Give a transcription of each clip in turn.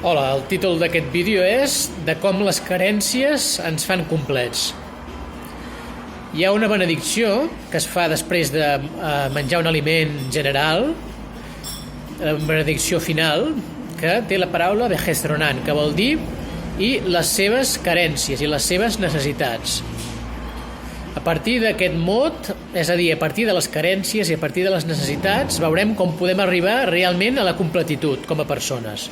Hola, el títol d'aquest vídeo és de com les carències ens fan complets. Hi ha una benedicció que es fa després de menjar un aliment general, una benedicció final, que té la paraula vejestronan, que vol dir i les seves carències i les seves necessitats. A partir d'aquest mot, és a dir, a partir de les carències i a partir de les necessitats, veurem com podem arribar realment a la completitud com a persones.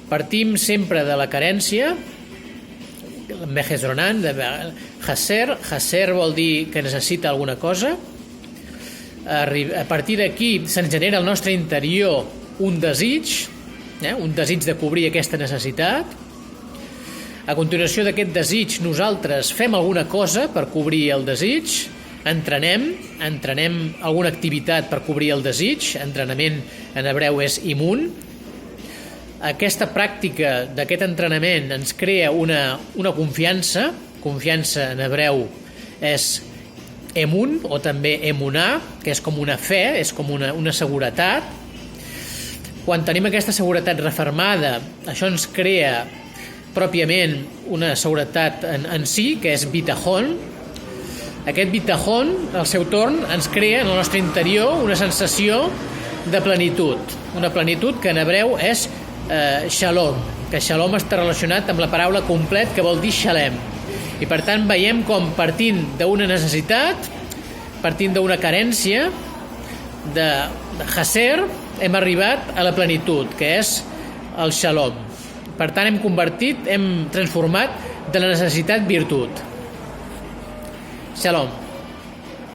Partim sempre de la carència, vejestronan, de haser vol dir que necessita alguna cosa. A partir d'aquí se'ns genera al nostre interior un desig de cobrir aquesta necessitat. A continuació d'aquest desig nosaltres fem alguna cosa per cobrir el desig, entrenem alguna activitat per cobrir el desig, entrenament en hebreu és imun. Aquesta pràctica d'aquest entrenament ens crea una confiança en hebreu és emun o també emunar, que és com una fe, és com una seguretat. Quan tenim aquesta seguretat refermada, això ens crea pròpiament una seguretat en si, que és bitajón. Aquest bitajón, al seu torn, ens crea en el nostre interior una sensació de plenitud, una plenitud que en hebreu és shalom, que shalom està relacionat amb la paraula complet, que vol dir shalem. I per tant veiem com partint d'una necessitat, partint d'una carència, de haser, hem arribat a la plenitud, que és el shalom. Per tant hem transformat de la necessitat virtut. Shalom.